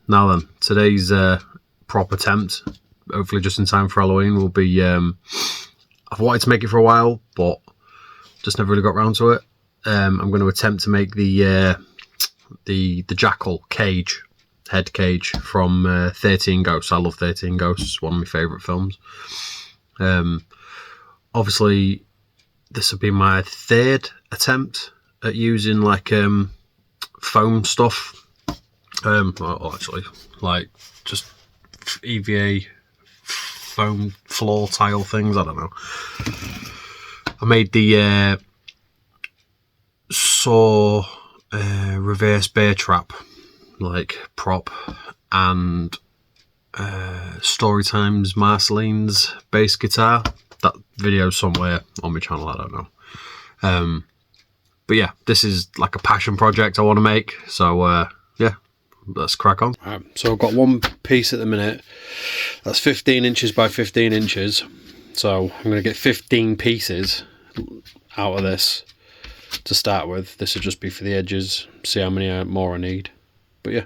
Now then, today's prop attempt, hopefully just in time for Halloween, will be, I've wanted to make it for a while, but just never really got around to it. I'm going to attempt to make the Jackal cage, head cage from 13 Ghosts. I love 13 Ghosts, it's one of my favourite films. Obviously, this will be my third attempt at using like foam stuff. Actually, like just EVA foam floor tile things. I don't know. I made the saw reverse bear trap like prop, and Storytime's Marceline's bass guitar. That video's somewhere on my channel, I don't know. But yeah, this is like a passion project I want to make, so yeah, let's crack on. Right, so I've got one piece at the minute that's 15 inches by 15 inches, so I'm going to get 15 pieces out of this to start with. This will just be for the edges, see how many more I need, but yeah.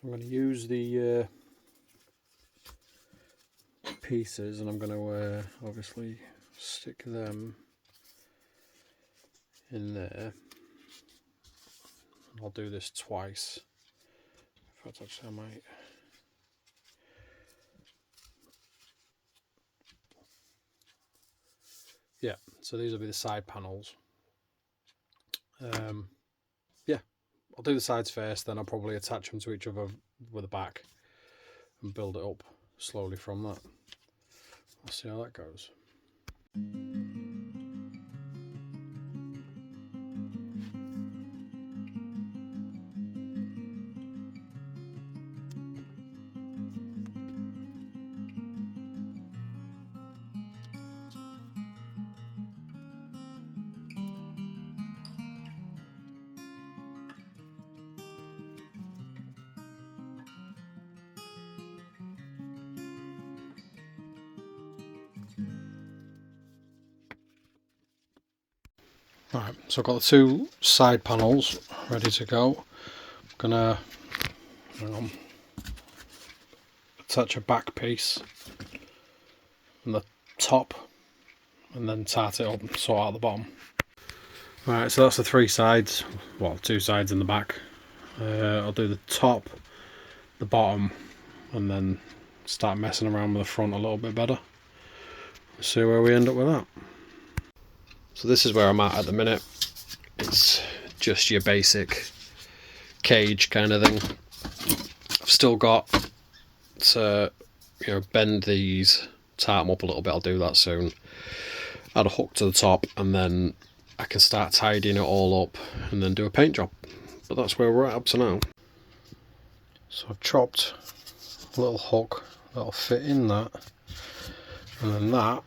I'm going to use the pieces, and I'm going to obviously stick them in there. I'll do this twice. In fact, actually I might. Yeah, so these will be the side panels. Yeah, I'll do the sides first, then I'll probably attach them to each other with the back and build it up slowly from that. We'll see how that goes. Right, so I've got the two side panels ready to go. I'm gonna attach a back piece on the top and then tart it up and sort out the bottom. Right, so that's the three sides, well, two sides in the back. I'll do the top, the bottom, and then start messing around with the front a little bit better. Let's see where we end up with that. So this is where I'm at the minute. It's just your basic cage kind of thing. I've still got to, bend these, tart them up a little bit. I'll do that soon. Add a hook to the top, and then I can start tidying it all up and then do a paint job. But that's where we're at up to now. So I've chopped a little hook that'll fit in that, and then that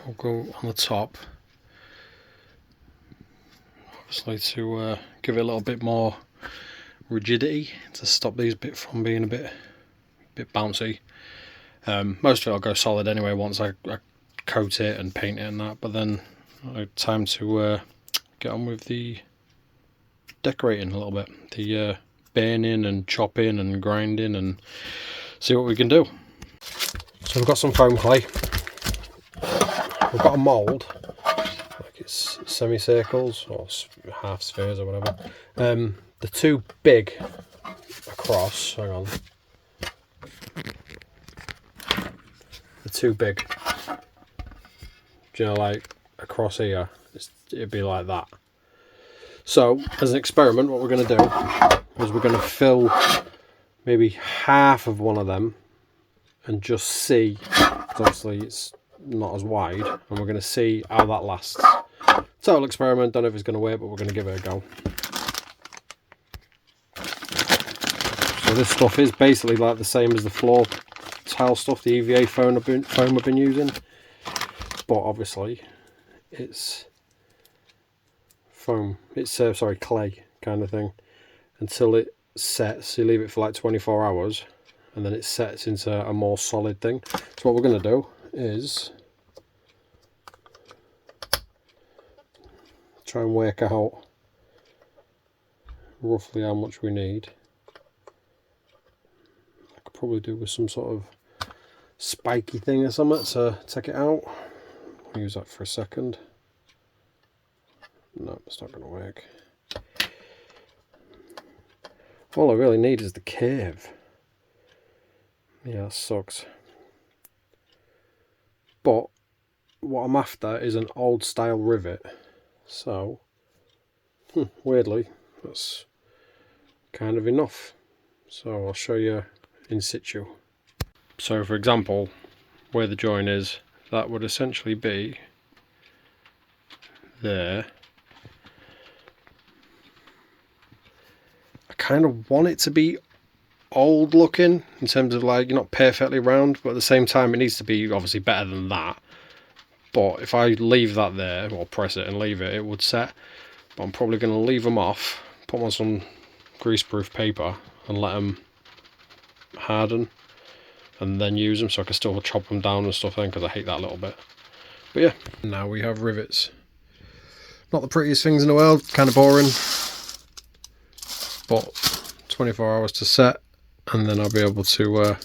will go on the top. Obviously to give it a little bit more rigidity to stop these bit from being a bit bouncy. Most of it will go solid anyway once I coat it and paint it and that, but then time to get on with the decorating a little bit, the burning and chopping and grinding, and see what we can do. So we've got some foam clay, we've got a mould, like it's semicircles or half spheres or whatever. The two big across, hang on. The two big, do you know, like across here, it'd be like that. So, as an experiment, what we're going to do is we're going to fill maybe half of one of them and just see, obviously it's not as wide, and we're going to see how that lasts. Total experiment, don't know if it's going to work, but we're going to give it a go. So this stuff is basically like the same as the floor tile stuff, the EVA foam I've been using, but obviously it's foam, it's sorry, clay kind of thing, until it sets. You leave it for like 24 hours and then it sets into a more solid thing. So what we're going to do is try and work out roughly how much we need. I could probably do with some sort of spiky thing or something to take it out. I'll use that for a second. No, it's not going to work. All I really need is the curve. Yeah, that sucks. But what I'm after is an old style rivet. So, weirdly, that's kind of enough. So I'll show you in situ. So for example, where the join is, that would essentially be there. I kind of want it to be old looking in terms of like, not perfectly round, but at the same time it needs to be obviously better than that. But if I leave that there, or press it and leave it, it would set. But I'm probably going to leave them off, put them on some greaseproof paper and let them harden, and then use them, so I can still chop them down and stuff then, because I hate that a little bit. But yeah, now we have rivets. Not the prettiest things in the world, kind of boring, but 24 hours to set, and then I'll be able to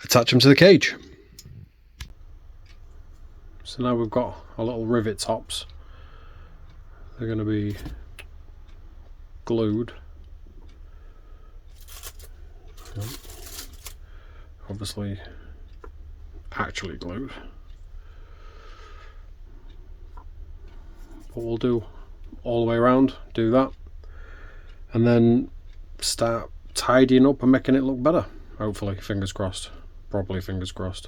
attach them to the cage. So now we've got our little rivet tops. They're going to be glued. Obviously actually glued. But we'll do all the way around, do that, and then start tidying up and making it look better. Hopefully, fingers crossed. Probably fingers crossed.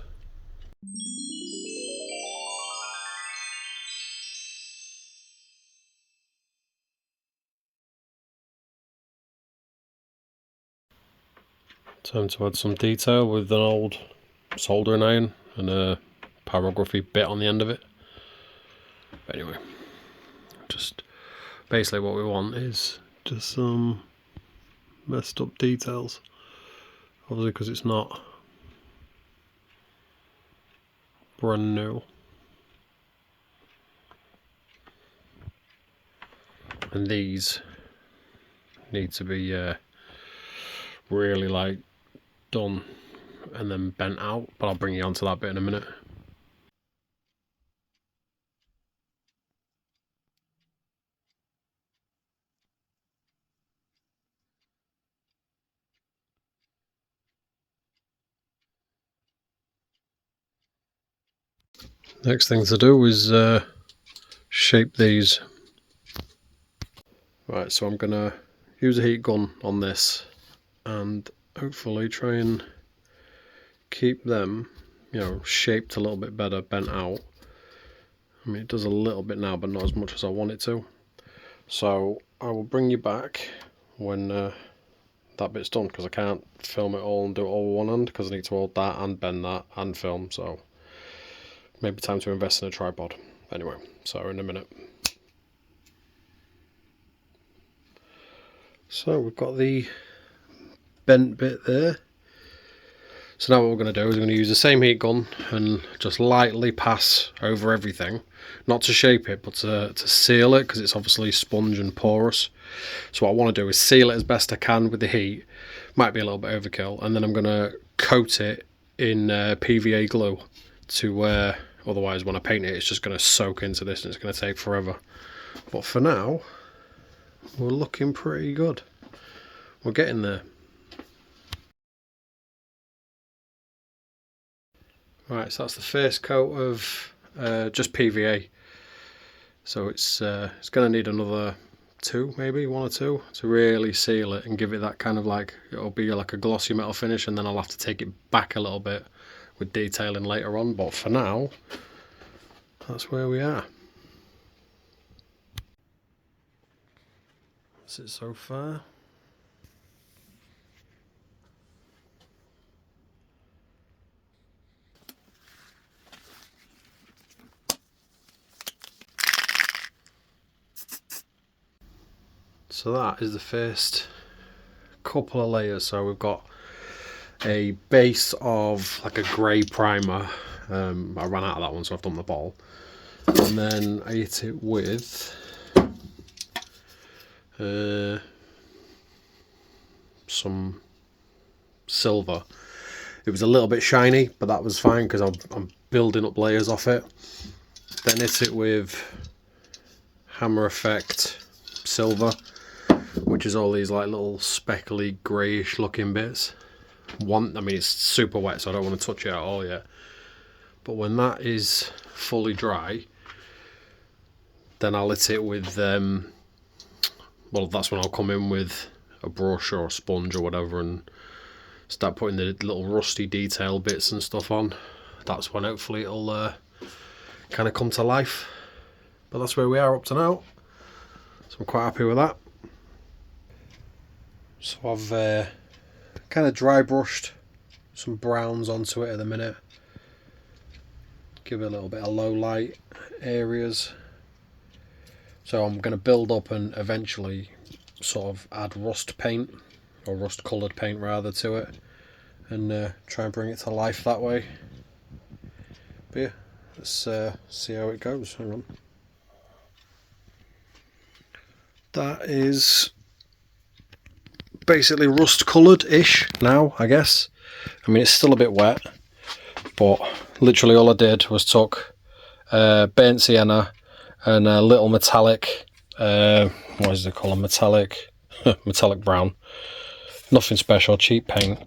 Time to add some detail with an old soldering iron and a pyrography bit on the end of it. But anyway, just basically what we want is just some messed up details. Obviously because it's not brand new. And these need to be really like done and then bent out, but I'll bring you onto that bit in a minute. Next thing to do is shape these. Right, so I'm gonna use a heat gun on this and hopefully try and keep them, you know, shaped a little bit better, bent out. I mean, it does a little bit now, but not as much as I want it to. So I will bring you back when that bit's done, because I can't film it all and do it all with one hand, because I need to hold that and bend that and film. So maybe time to invest in a tripod. Anyway, so in a minute. So we've got the bent bit there. So now what we're going to do is we're going to use the same heat gun and just lightly pass over everything. Not to shape it, but to seal it, because it's obviously sponge and porous. So what I want to do is seal it as best I can with the heat. Might be a little bit overkill. And then I'm going to coat it in PVA glue to otherwise when I paint it it's just going to soak into this and it's going to take forever. But for now we're looking pretty good. We're getting there. Right, so that's the first coat of just PVA. So it's going to need another maybe one or two to really seal it and give it that kind of like, it'll be like a glossy metal finish, and then I'll have to take it back a little bit with detailing later on. But for now, that's where we are. That's it so far. So that is the first couple of layers. So we've got a base of like a grey primer. I ran out of that one, so I've done the bottle. And then I hit it with some silver. It was a little bit shiny, but that was fine because I'm building up layers off it. Then hit it with Hammer Effect silver, which is all these like little speckly greyish looking bits. I mean it's super wet, so I don't want to touch it at all yet. But when that is fully dry, then I'll hit it with well, that's when I'll come in with a brush or a sponge or whatever and start putting the little rusty detail bits and stuff on. That's when hopefully it'll kind of come to life. But that's where we are up to now, so I'm quite happy with that. So I've kind of dry brushed some browns onto it at the minute. Give it a little bit of low light areas. So I'm going to build up and eventually sort of add rust paint, or rust coloured paint rather, to it, and try and bring it to life that way. But yeah, let's see how it goes. Hang on. That is basically rust coloured-ish now, I guess. I mean, it's still a bit wet, but literally all I did was took burnt sienna and a little metallic, what is it called, metallic brown, nothing special, cheap paint,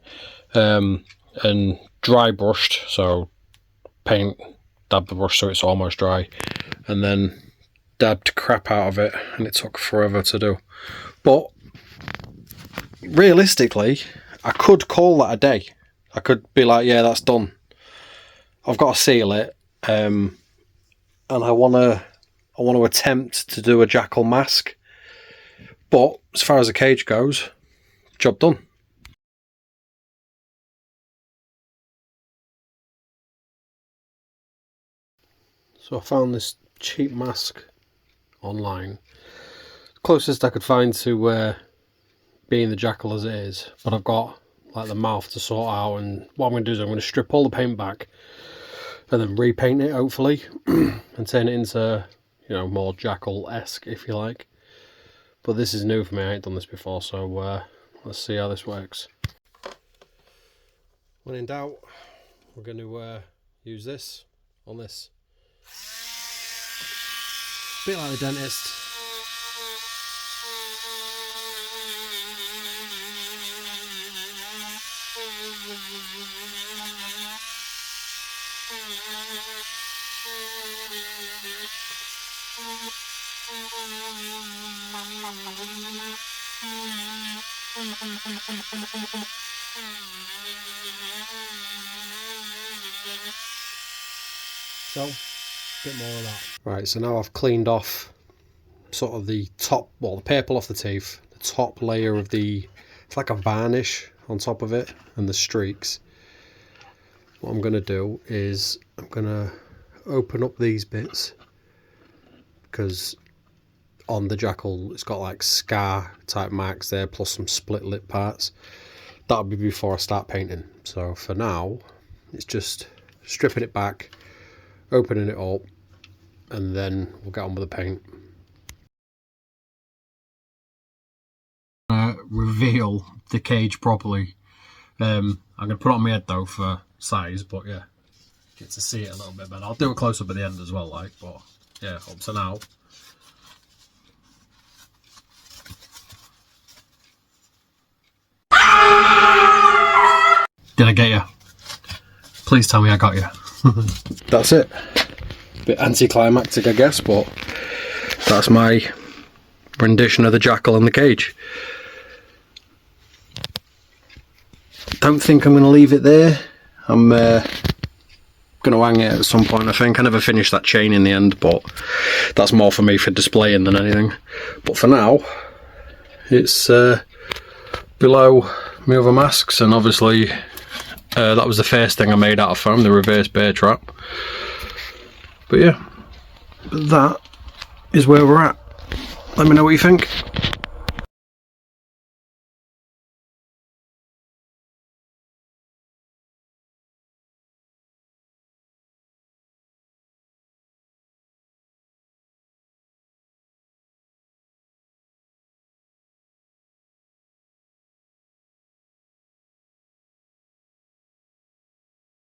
and dry brushed, so paint, dab the brush so it's almost dry, and then dabbed crap out of it, and it took forever to do. But realistically, I could call that a day. I could be like, yeah, that's done. I've got to seal it, and I want to attempt to do a Jackal mask. But as far as the cage goes, job done. So I found this cheap mask online, closest I could find to being the Jackal as it is, but I've got like the mouth to sort out, and what I'm going to do is I'm going to strip all the paint back and then repaint it hopefully and turn it into, you know, more Jackal-esque if you like. But this is new for me, I ain't done this before, so let's see how this works. When in doubt, we're going to use this on this. Bit like the dentist. So, a bit more of that. Right, so now I've cleaned off sort of the top, well, the purple off the teeth, the top layer of it's like a varnish on top of it, and the streaks. What I'm going to do is I'm going to open up these bits, because on the Jackal it's got like scar type marks there, plus some split lip parts. That'll be before I start painting. So for now, it's just stripping it back, opening it up, and then we'll get on with the paint. Reveal the cage properly. I'm going to put it on my head though for size, but yeah. get to see it a little bit better. I'll do a close up at the end as well, like, but yeah, up to now. Did I get you? Please tell me I got you. That's it. Bit anticlimactic, I guess, but that's my rendition of the Jackal in the cage. Don't think I'm going to leave it there. I'm going to hang it at some point, I think. I never finished that chain in the end, but that's more for me for displaying than anything. But for now, it's below my other masks, and obviously that was the first thing I made out of foam, the reverse bear trap. But yeah, that is where we're at. Let me know what you think.